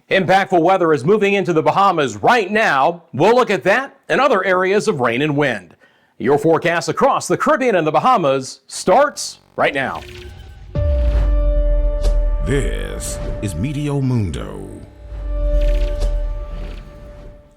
Impactful weather is moving into the Bahamas right now. We'll look at that and other areas of rain and wind. Your forecast across the Caribbean and the Bahamas starts right now. This is Meteo Mundo.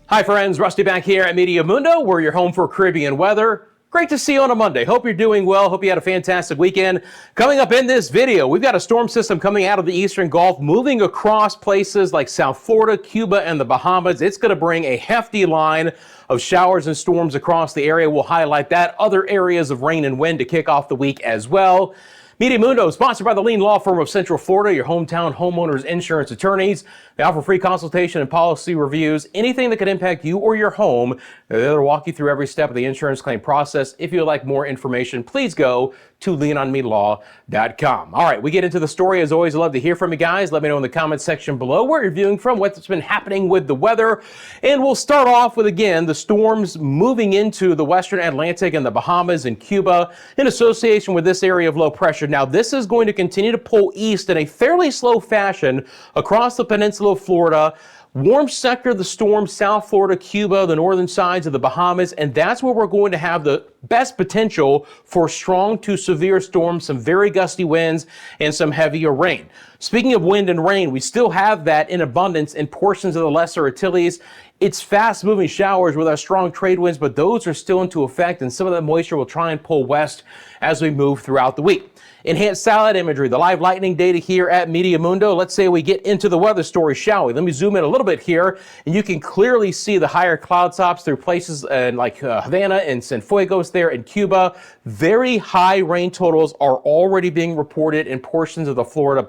Hi friends, Rusty back here at Meteo Mundo. We're your home for Caribbean weather. Great to see you on a Monday. Hope you're doing well. Hope you had a fantastic weekend. Coming up in this video, we've got a storm system coming out of the eastern Gulf, moving across places like South Florida, Cuba, and the Bahamas. It's going to bring a hefty line of showers and storms across the area. We'll highlight that. Other areas of rain and wind to kick off the week as well. Meteo Mundo, sponsored by the leading law firm of Central Florida, your hometown homeowners insurance attorneys. They offer free consultation and policy reviews. Anything that could impact you or your home, they're there to walk you through every step of the insurance claim process. If you'd like more information, please go to leanonmelaw.com. All right, we get into the story. As always, I'd love to hear from you guys. Let me know in the comments section below where you're viewing from, what's been happening with the weather. And we'll start off with, again, the storms moving into the western Atlantic and the Bahamas and Cuba in association with this area of low pressure. Now, this is going to continue to pull east in a fairly slow fashion across the peninsula of Florida. Warm sector of the storm, South Florida, Cuba, the northern sides of the Bahamas, and that's where we're going to have the best potential for strong to severe storms, some very gusty winds, and some heavier rain. Speaking of wind and rain, we still have that in abundance in portions of the Lesser Antilles. It's fast-moving showers with our strong trade winds, but those are still into effect, and some of that moisture will try and pull west as we move throughout the week. Enhanced satellite imagery, the live lightning data here at Meteo Mundo. Let's say we get into the weather story, shall we? Let me zoom in a little bit here, and you can clearly see the higher cloud tops through places like Havana and Cienfuegos there in Cuba. Very high rain totals are already being reported in portions of the Florida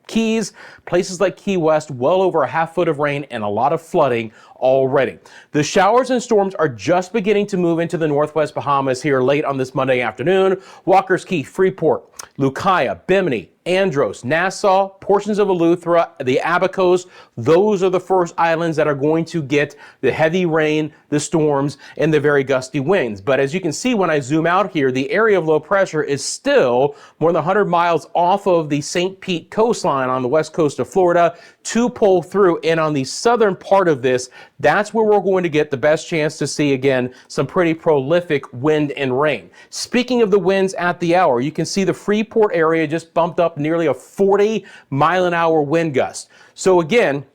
Keys, places like Key West, well over a half foot of rain and a lot of flooding already. The showers and storms are just beginning to move into the northwest Bahamas here late on this Monday afternoon. Walker's Key, Freeport, Lucaya, Bimini, Andros, Nassau, portions of Eleuthera, the Abacos, those are the first islands that are going to get the heavy rain, the storms, and the very gusty winds. But as you can see when I zoom out here, the area of low pressure is still more than 100 miles off of the St. Pete coastline on the west coast of Florida to pull through. And on the southern part of this, that's where we're going to get the best chance to see, again, some pretty prolific wind and rain. Speaking of the winds at the hour, you can see the Freeport area just bumped up nearly a 40-mile-an-hour wind gust. So again,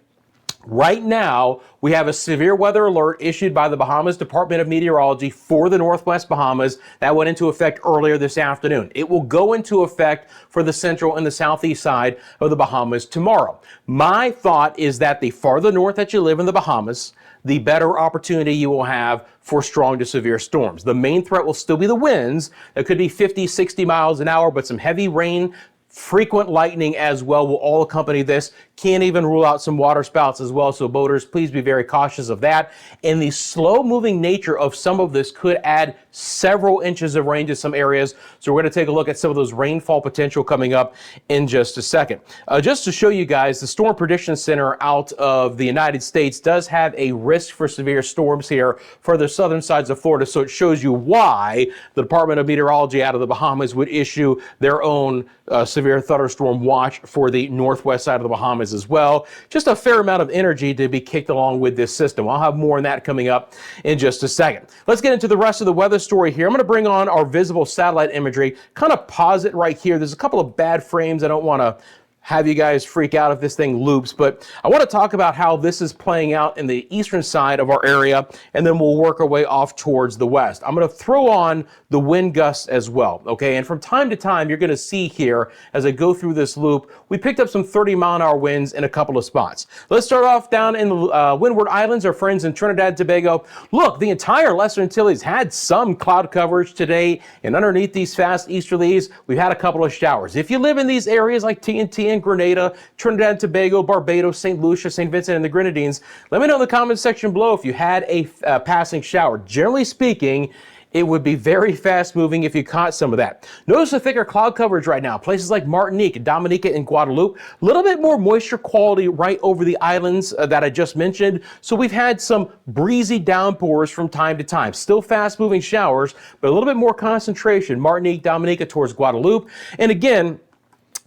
right now, we have a severe weather alert issued by the Bahamas Department of Meteorology for the Northwest Bahamas. That went into effect earlier this afternoon. It will go into effect for the central and the southeast side of the Bahamas tomorrow. My thought is that the farther north that you live in the Bahamas, the better opportunity you will have for strong to severe storms. The main threat will still be the winds. That could be 50, 60 miles an hour, but some heavy rain, frequent lightning as well will all accompany this. Can't even rule out some water spouts as well. So boaters, please be very cautious of that. And the slow moving nature of some of this could add several inches of rain to some areas. So we're going to take a look at some of those rainfall potential coming up in just a second. Just to show you guys, the Storm Prediction Center out of the United States does have a risk for severe storms here for the southern sides of Florida. So it shows you why the Department of Meteorology out of the Bahamas would issue their own severe thunderstorm watch for the northwest side of the Bahamas as well. Just a fair amount of energy to be kicked along with this system. I'll have more on that coming up in just a second. Let's get into the rest of the weather story here. I'm going to bring on our visible satellite imagery, kind of pause it right here. There's a couple of bad frames. I don't want to have you guys freak out if this thing loops, but I want to talk about how this is playing out in the eastern side of our area, and then we'll work our way off towards the west. I'm going to throw on the wind gusts as well, okay? And from time to time, you're going to see here, as I go through this loop, we picked up some 30-mile-an-hour winds in a couple of spots. Let's start off down in the Windward Islands, our friends in Trinidad and Tobago. Look, the entire Lesser Antilles had some cloud coverage today, and underneath these fast easterlies, we've had a couple of showers. If you live in these areas like TNT and Grenada, Trinidad and Tobago, Barbados, St. Lucia, St. Vincent, and the Grenadines, let me know in the comments section below if you had a passing shower. Generally speaking, it would be very fast moving if you caught some of that. Notice the thicker cloud coverage right now. Places like Martinique, Dominica, and Guadeloupe. A little bit more moisture quality right over the islands that I just mentioned. So we've had some breezy downpours from time to time. Still fast moving showers, but a little bit more concentration. Martinique, Dominica towards Guadeloupe. And again,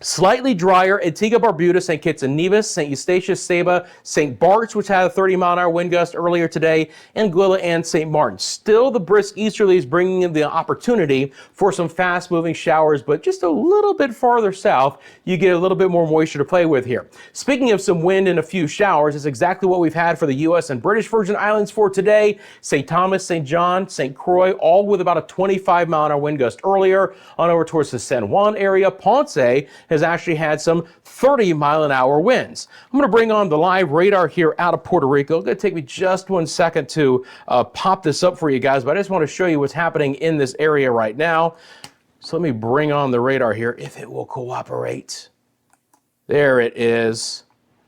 Slightly drier, Antigua Barbuda, St. Kitts and Nevis, St. Eustatius, Saba, St. Bart's, which had a 30-mile-an-hour wind gust earlier today, Anguilla and St. Martin. Still, the brisk easterlies bringing in the opportunity for some fast-moving showers, but just a little bit farther south, you get a little bit more moisture to play with here. Speaking of some wind and a few showers, it's exactly what we've had for the U.S. and British Virgin Islands for today. St. Thomas, St. John, St. Croix, all with about a 25-mile-an-hour wind gust earlier. On over towards the San Juan area, Ponce has actually had some 30-mile-an-hour winds. I'm going to bring on the live radar here out of Puerto Rico. It's going to take me just 1 second to pop this up for you guys, but I just want to show you what's happening in this area right now. So let me bring on the radar here, if it will cooperate. There it is.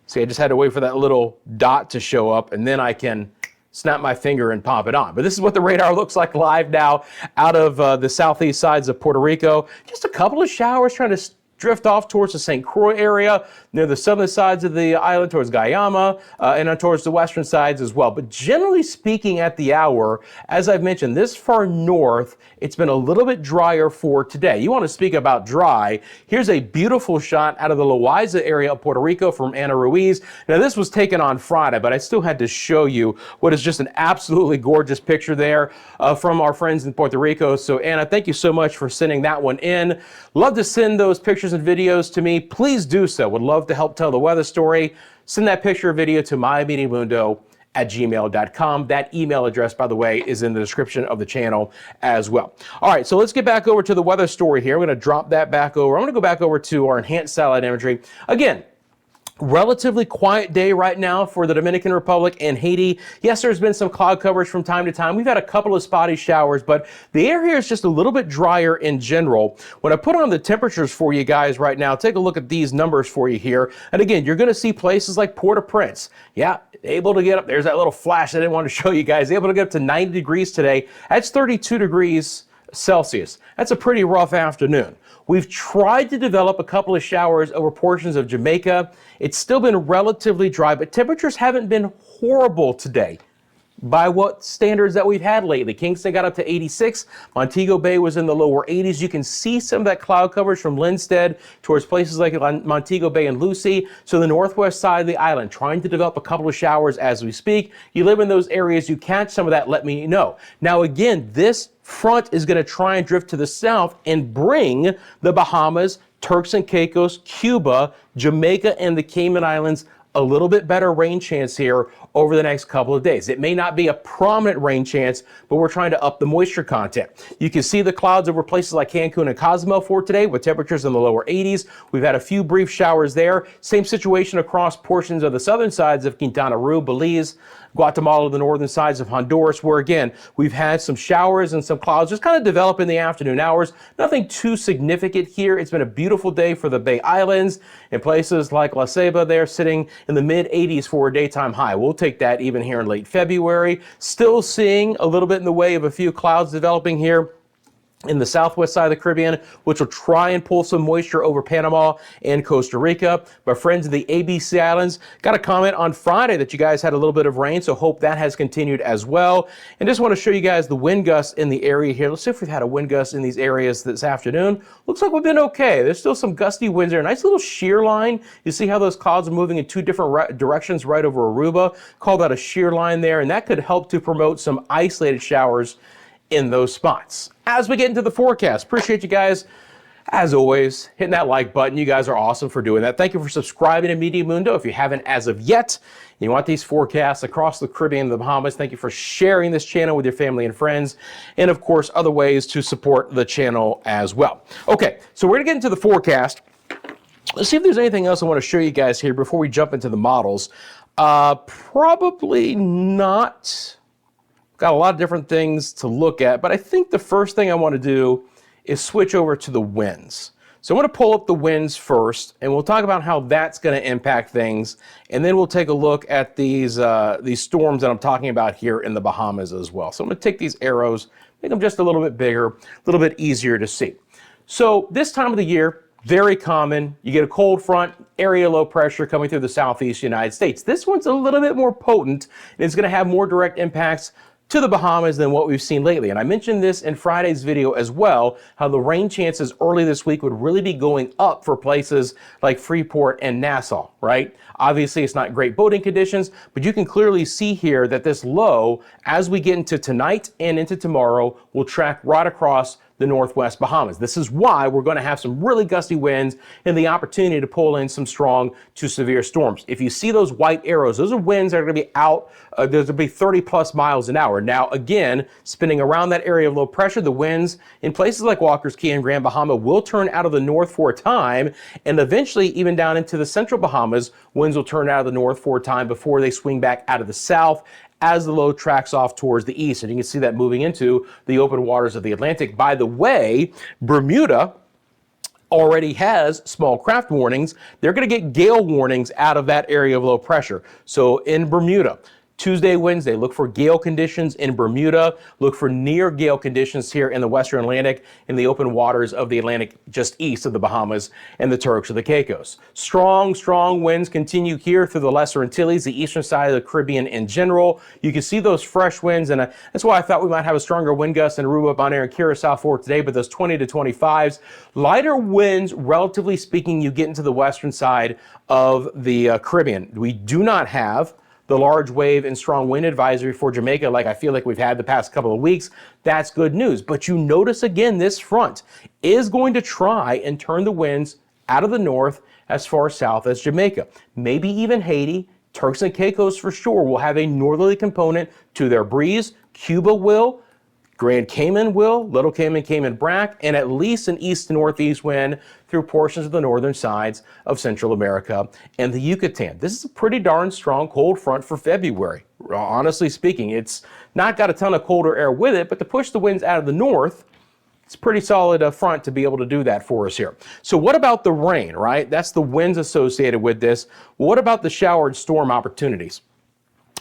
See, I just had to wait for that little dot to show up, and then I can snap my finger and pop it on. But this is what the radar looks like live now out of the southeast sides of Puerto Rico. Just a couple of showers trying to drift off towards the St. Croix area, near the southern sides of the island, towards Guayama, and on towards the western sides as well. But generally speaking at the hour, as I've mentioned, this far north, it's been a little bit drier for today. You want to speak about dry. Here's a beautiful shot out of the Loaiza area of Puerto Rico from Ana Ruiz. Now, this was taken on Friday, but I still had to show you what is just an absolutely gorgeous picture there from our friends in Puerto Rico. So, Anna, thank you so much for sending that one in. Love to send those pictures and videos to me. Please do so. Would love to help tell the weather story. Send that picture or video to mymeteomundo@gmail.com. That email address, by the way, is in the description of the channel as well. All right, so let's get back over to the weather story here. We're going to drop that back over. I'm going to go back over to our enhanced satellite imagery. Again, relatively quiet day right now for the Dominican Republic and Haiti. Yes, there's been some cloud coverage from time to time. We've had a couple of spotty showers, but the air here is just a little bit drier in general. When I put on the temperatures for you guys right now, take a look at these numbers for you here. And again, you're going to see places like Port-au-Prince. Yeah, able to get up. There's that little flash I didn't want to show you guys. Able to get up to 90 degrees today. That's 32 degrees Celsius. That's a pretty rough afternoon. We've tried to develop a couple of showers over portions of Jamaica. It's still been relatively dry, but temperatures haven't been horrible today by what standards that we've had lately. Kingston got up to 86. Montego Bay was in the lower 80s. You can see some of that cloud coverage from Linstead towards places like Montego Bay and Lucy. So the northwest side of the island, trying to develop a couple of showers as we speak. You live in those areas, you catch some of that, let me know. Now again, this front is going to try and drift to the south and bring the Bahamas, Turks and Caicos, Cuba, Jamaica, and the Cayman Islands a little bit better rain chance here over the next couple of days. It may not be a prominent rain chance, but we're trying to up the moisture content. You can see the clouds over places like Cancun and Cozumel for today with temperatures in the lower 80s. We've had a few brief showers there. Same situation across portions of the southern sides of Quintana Roo, Belize, Guatemala, the northern sides of Honduras, where again, we've had some showers and some clouds just kind of develop in the afternoon hours. Nothing too significant here. It's been a beautiful day for the Bay Islands and places like La Ceiba. They're sitting in the mid 80s for a daytime high. We'll take that even here in late February. Still seeing a little bit in the way of a few clouds developing here in the southwest side of the Caribbean, which will try and pull some moisture over Panama and Costa Rica. My friends of the ABC Islands got a comment on Friday that you guys had a little bit of rain, so hope that has continued as well. And just want to show you guys the wind gusts in the area here. Let's see if we've had a wind gust in these areas this afternoon. Looks like we've been okay. There's still some gusty winds there. Nice little shear line. You see how those clouds are moving in two different directions right over Aruba. Call that a shear line there, and that could help to promote some isolated showers in those spots. As we get into the forecast, appreciate you guys, as always, hitting that like button. You guys are awesome for doing that. Thank you for subscribing to Meteo Mundo. If you haven't as of yet, you want these forecasts across the Caribbean and the Bahamas, thank you for sharing this channel with your family and friends, and of course, other ways to support the channel as well. Okay, so we're gonna get into the forecast. Let's see if there's anything else I want to show you guys here before we jump into the models. Probably not. Got a lot of different things to look at, but I think the first thing I want to do is switch over to the winds. So I'm going to pull up the winds first, and we'll talk about how that's going to impact things, and then we'll take a look at these storms that I'm talking about here in the Bahamas as well. So I'm going to take these arrows, make them just a little bit bigger, a little bit easier to see. So this time of the year, very common. You get a cold front, area low pressure coming through the southeast United States. This one's a little bit more potent, and it's going to have more direct impacts to the Bahamas than what we've seen lately. And I mentioned this in Friday's video as well, how the rain chances early this week would really be going up for places like Freeport and Nassau, right? Obviously, it's not great boating conditions, but you can clearly see here that this low, as we get into tonight and into tomorrow, will track right across the northwest Bahamas. This is why we're going to have some really gusty winds and the opportunity to pull in some strong to severe storms. If you see those white arrows, those are winds that are going to be out, there's going to be 30 plus miles an hour. Now, again, spinning around that area of low pressure, the winds in places like Walker's Cay and Grand Bahama will turn out of the north for a time, and eventually even down into the central Bahamas, winds will turn out of the north for a time before they swing back out of the south as the low tracks off towards the east. And you can see that moving into the open waters of the Atlantic. By the way, Bermuda already has small craft warnings. They're going to get gale warnings out of that area of low pressure. So in Bermuda, Tuesday, Wednesday, look for gale conditions in Bermuda. Look for near gale conditions here in the Western Atlantic in the open waters of the Atlantic just east of the Bahamas and the Turks or the Caicos. Strong winds continue here through the Lesser Antilles, the eastern side of the Caribbean in general. You can see those fresh winds, and that's why I thought we might have a stronger wind gust in Aruba, Bonaire, and Curacao for today, but those 20 to 25s. Lighter winds, relatively speaking, you get into the western side of the Caribbean. We do not have the large wave and strong wind advisory for Jamaica like I feel like we've had the past couple of weeks. That's good news. But you notice again, this front is going to try and turn the winds out of the north as far south as Jamaica. Maybe even Haiti. Turks and Caicos for sure will have a northerly component to their breeze. Cuba will. Grand Cayman will, Little Cayman, Cayman Brac, and at least an east to northeast wind through portions of the northern sides of Central America and the Yucatan. This is a pretty darn strong cold front for February. Honestly speaking, it's not got a ton of colder air with it, but to push the winds out of the north, it's a pretty solid front to be able to do that for us here. So what about the rain, right? That's the winds associated with this. What about the shower and storm opportunities?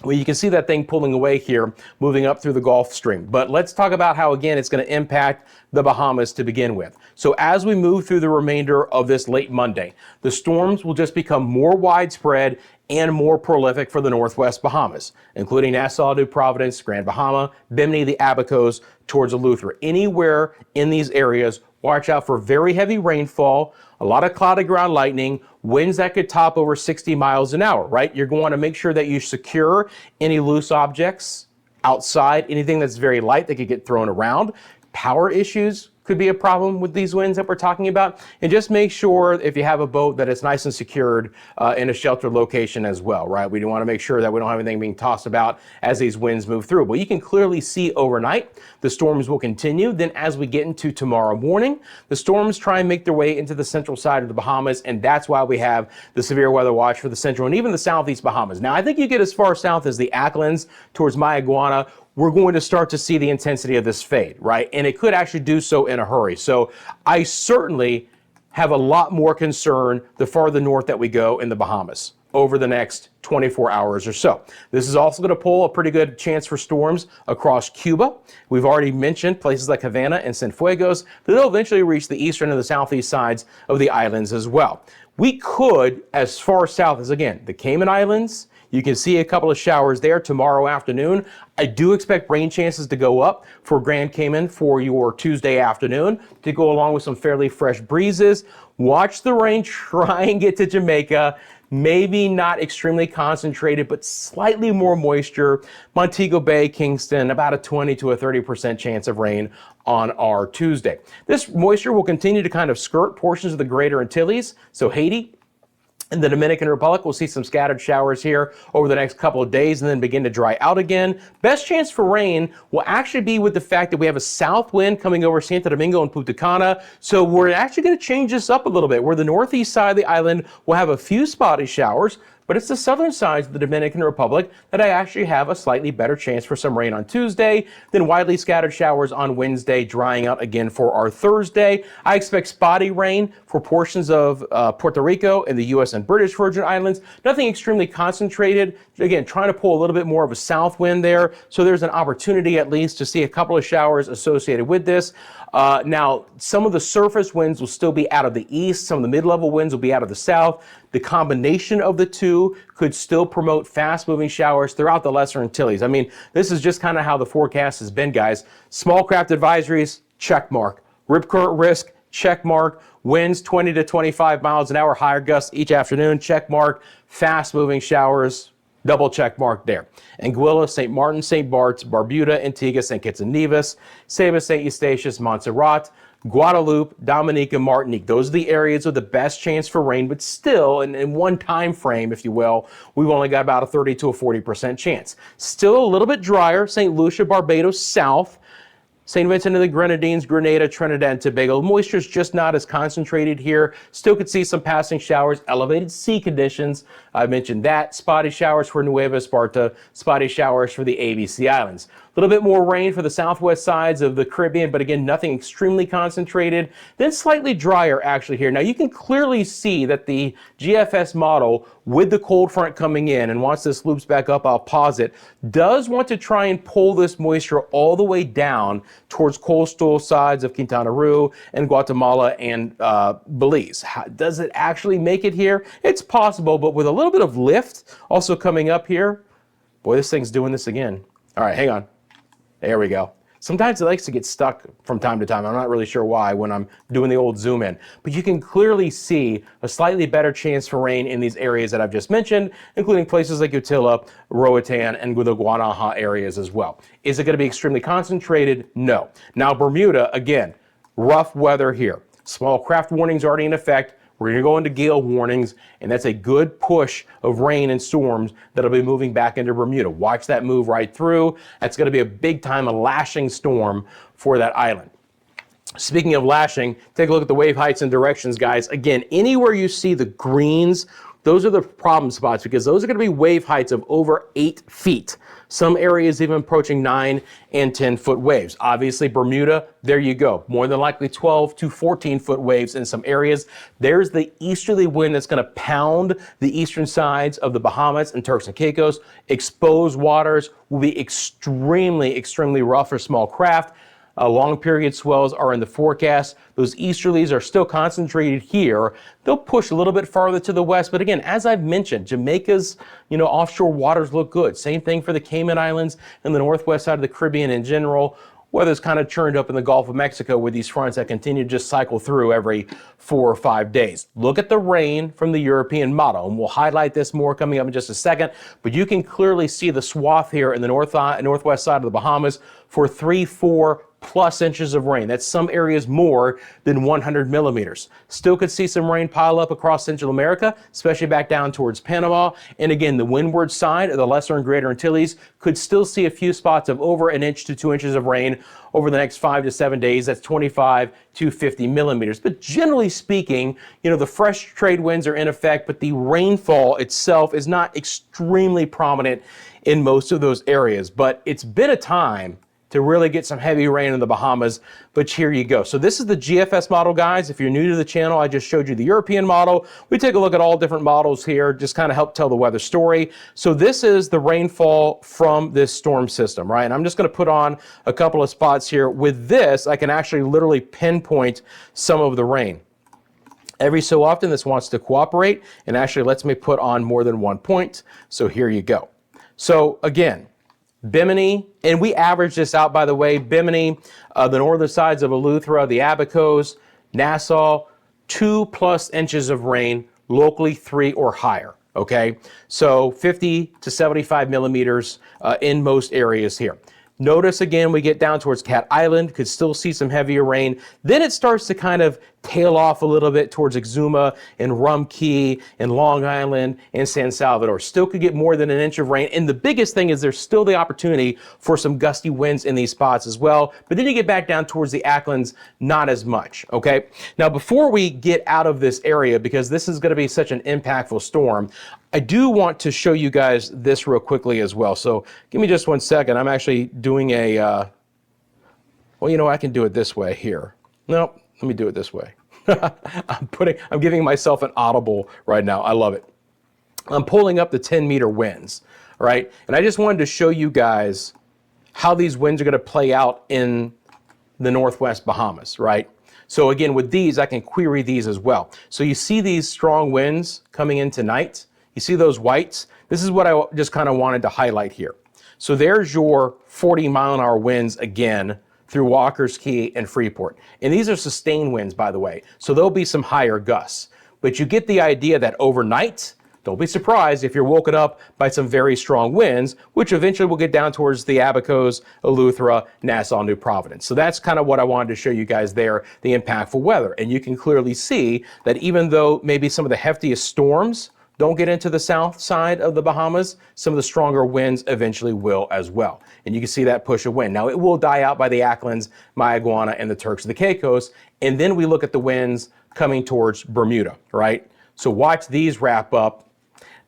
Well, you can see that thing pulling away here, moving up through the Gulf Stream. But let's talk about how, again, it's going to impact the Bahamas to begin with. So as we move through the remainder of this late Monday, the storms will just become more widespread and more prolific for the northwest Bahamas, including Nassau, New Providence, Grand Bahama, Bimini, the Abacos, towards Eleuthera. Anywhere in these areas, watch out for very heavy rainfall, a lot of clouded ground lightning, winds that could top over 60 miles an hour, right? You're going to want to make sure that you secure any loose objects outside, anything that's very light that could get thrown around. Power issues could be a problem with these winds that we're talking about. And just make sure if you have a boat that it's nice and secured in a sheltered location as well, right? We want to make sure that we don't have anything being tossed about as these winds move through. But you can clearly see overnight, the storms will continue. Then as we get into tomorrow morning, the storms try and make their way into the central side of the Bahamas. And that's why we have the severe weather watch for the central and even the southeast Bahamas. Now, I think you get as far south as the Acklins towards Mayaguana, we're going to start to see the intensity of this fade, right? And it could actually do so in a hurry. So I certainly have a lot more concern the farther north that we go in the Bahamas over the next 24 hours or so. This is also going to pull a pretty good chance for storms across Cuba. We've already mentioned places like Havana and Cienfuegos, but they'll eventually reach the eastern and the southeast sides of the islands as well. We could, as far south as, again, the Cayman Islands. You can see a couple of showers there tomorrow afternoon. I do expect rain chances to go up for Grand Cayman for your Tuesday afternoon to go along with some fairly fresh breezes. Watch the rain try and get to Jamaica. Maybe not extremely concentrated, but slightly more moisture. Montego Bay, Kingston, about a 20 to a 30% chance of rain on our Tuesday. This moisture will continue to kind of skirt portions of the Greater Antilles, so Haiti, in the Dominican Republic, we'll see some scattered showers here over the next couple of days and then begin to dry out again. Best chance for rain will actually be with the fact that we have a south wind coming over Santo Domingo and Punta Cana. So we're actually going to change this up a little bit, where the northeast side of the island will have a few spotty showers, but it's the southern sides of the Dominican Republic that I actually have a slightly better chance for some rain on Tuesday, then widely scattered showers on Wednesday, drying out again for our Thursday. I expect spotty rain for portions of Puerto Rico and the U.S. and British Virgin Islands. Nothing extremely concentrated. Again, trying to pull a little bit more of a south wind there, so there's an opportunity at least to see a couple of showers associated with this. Now, some of the surface winds will still be out of the east. Some of the mid-level winds will be out of the south. the combination of the two could still promote fast moving showers throughout the Lesser Antilles. I mean, this is just kind of how the forecast has been, guys. Small craft advisories, check mark. Rip current risk, check mark. Winds 20 to 25 miles an hour, higher gusts each afternoon, check mark. Fast moving showers, double check mark there. Anguilla, St. Martin, St. Bart's, Barbuda, Antigua, St. Kitts and Nevis, Sabas, St. Eustatius, Montserrat, Guadeloupe, Dominica, Martinique. Those are the areas with the best chance for rain, but still, in one time frame, if you will, we've only got about a 30 to a 40% chance. Still a little bit drier, St. Lucia, Barbados, south, St. Vincent and the Grenadines, Grenada, Trinidad and Tobago. Moisture is just not as concentrated here. Still could see some passing showers, elevated sea conditions. I mentioned that. Spotty showers for Nueva Esparta, spotty showers for the ABC Islands. A little bit more rain for the southwest sides of the Caribbean, but again, nothing extremely concentrated. Then slightly drier actually here. Now you can clearly see that the GFS model with the cold front coming in, and once this loops back up, I'll pause it, does want to try and pull this moisture all the way down towards coastal sides of Quintana Roo and Guatemala and Belize. Does it actually make it here? It's possible, but with a little bit of lift also coming up here, boy, this thing's doing this again. All right, hang on. There we go. Sometimes it likes to get stuck from time to time. I'm not really sure why when I'm doing the old zoom in, but you can clearly see a slightly better chance for rain in these areas that I've just mentioned, including places like Utila, Roatan, and the Guanaja areas as well. Is it going to be extremely concentrated? No. Now Bermuda, again, rough weather here. Small craft warnings already in effect. We're going to go into gale warnings, and that's a good push of rain and storms that'll be moving back into Bermuda. Watch that move right through. That's going to be a big time, a lashing storm for that island. Speaking of lashing, take a look at the wave heights and directions, guys. Again, anywhere you see the greens, those are the problem spots because those are going to be wave heights of over 8 feet. Some areas even approaching 9 and 10 foot waves. Obviously, Bermuda, there you go. More than likely 12 to 14 foot waves in some areas. There's the easterly wind that's going to pound the eastern sides of the Bahamas and Turks and Caicos. Exposed waters will be extremely, extremely rough for small craft. Long period swells are in the forecast. Those easterlies are still concentrated here. They'll push a little bit farther to the west. But again, as I've mentioned, Jamaica's, offshore waters look good. Same thing for the Cayman Islands and the northwest side of the Caribbean in general. Weather's kind of churned up in the Gulf of Mexico with these fronts that continue to just cycle through every 4 or 5 days. Look at the rain from the European model, and we'll highlight this more coming up in just a second, but you can clearly see the swath here in the northwest side of the Bahamas for 3-4 plus inches of rain. That's some areas more than 100 millimeters. Still could see some rain pile up across Central America, especially back down towards Panama. And again, the windward side of the Lesser and Greater Antilles could still see a few spots of over 1 inch to 2 inches of rain over the next 5 to 7 days. That's 25 to 50 millimeters. But generally speaking, the fresh trade winds are in effect, but the rainfall itself is not extremely prominent in most of those areas. But it's been a time to really get some heavy rain in the Bahamas, but here you go. So this is the GFS model, guys. If you're new to the channel, I just showed you the European model. We take a look at all different models here, just kind of help tell the weather story. So this is the rainfall from this storm system, right? And I'm just gonna put on a couple of spots here. With this, I can actually literally pinpoint some of the rain. Every so often, this wants to cooperate and actually lets me put on more than 1 point. So here you go. So again, Bimini, and we average this out, by the way, Bimini, the northern sides of Eleuthera, the Abacos, Nassau, 2+ inches of rain, locally 3 or higher, okay? So 50 to 75 millimeters in most areas here. Notice again, we get down towards Cat Island, could still see some heavier rain. Then it starts to kind of tail off a little bit towards Exuma and Rum Key and Long Island and San Salvador. Still could get more than 1 inch of rain. And the biggest thing is there's still the opportunity for some gusty winds in these spots as well. But then you get back down towards the Acklands, not as much, okay? Now, before we get out of this area, because this is gonna be such an impactful storm, I do want to show you guys this real quickly as well. So give me just 1 second. I'm actually doing a, I can do it this way here. Nope, let me do it this way. I'm giving myself an audible right now. I love it. I'm pulling up the 10-meter winds, right? And I just wanted to show you guys how these winds are gonna play out in the Northwest Bahamas, right? So again, with these, I can query these as well. So you see these strong winds coming in tonight. You see those whites? This is what I just kind of wanted to highlight here. So there's your 40-mile-an-hour winds again through Walker's Key and Freeport. And these are sustained winds, by the way. So there'll be some higher gusts. But you get the idea that overnight, don't be surprised if you're woken up by some very strong winds, which eventually will get down towards the Abacos, Eleuthera, Nassau, New Providence. So that's kind of what I wanted to show you guys there, the impactful weather. And you can clearly see that even though maybe some of the heftiest storms don't get into the south side of the Bahamas, some of the stronger winds eventually will as well. And you can see that push of wind. Now it will die out by the Acklands, Mayaguana, and the Turks of the Caicos. And then we look at the winds coming towards Bermuda, right? So watch these wrap up.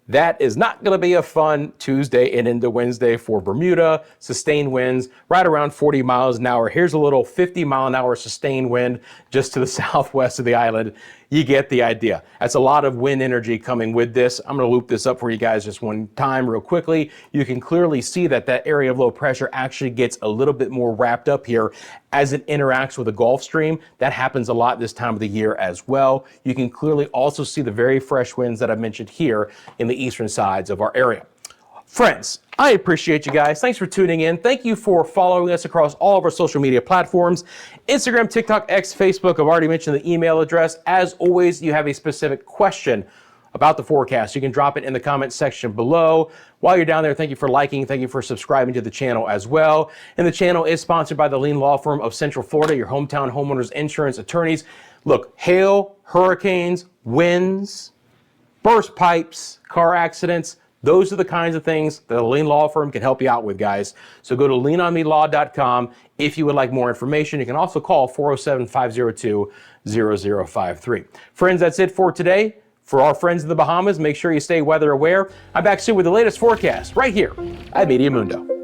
That is not going to be a fun Tuesday and into Wednesday for Bermuda. Sustained winds right around 40 miles an hour. Here's a little 50-mile-an-hour sustained wind just to the southwest of the island. You get the idea. That's a lot of wind energy coming with this. I'm going to loop this up for you guys just one time real quickly. You can clearly see that that area of low pressure actually gets a little bit more wrapped up here as it interacts with the Gulf Stream. That happens a lot this time of the year as well. You can clearly also see the very fresh winds that I mentioned here in the eastern sides of our area. Friends, I appreciate you guys. Thanks for tuning in. Thank you for following us across all of our social media platforms. Instagram, TikTok, X, Facebook. I've already mentioned the email address. As always, you have a specific question about the forecast, you can drop it in the comment section below. While you're down there, thank you for liking. Thank you for subscribing to the channel as well. And the channel is sponsored by the Lean Law Firm of Central Florida, your hometown homeowners insurance attorneys. Look, hail, hurricanes, winds, burst pipes, car accidents, those are the kinds of things that the Lean Law Firm can help you out with, guys. So go to leanonmelaw.com if you would like more information. You can also call 407-502-0053. Friends, that's it for today. For our friends in the Bahamas, make sure you stay weather aware. I'm back soon with the latest forecast right here at Meteo Mundo.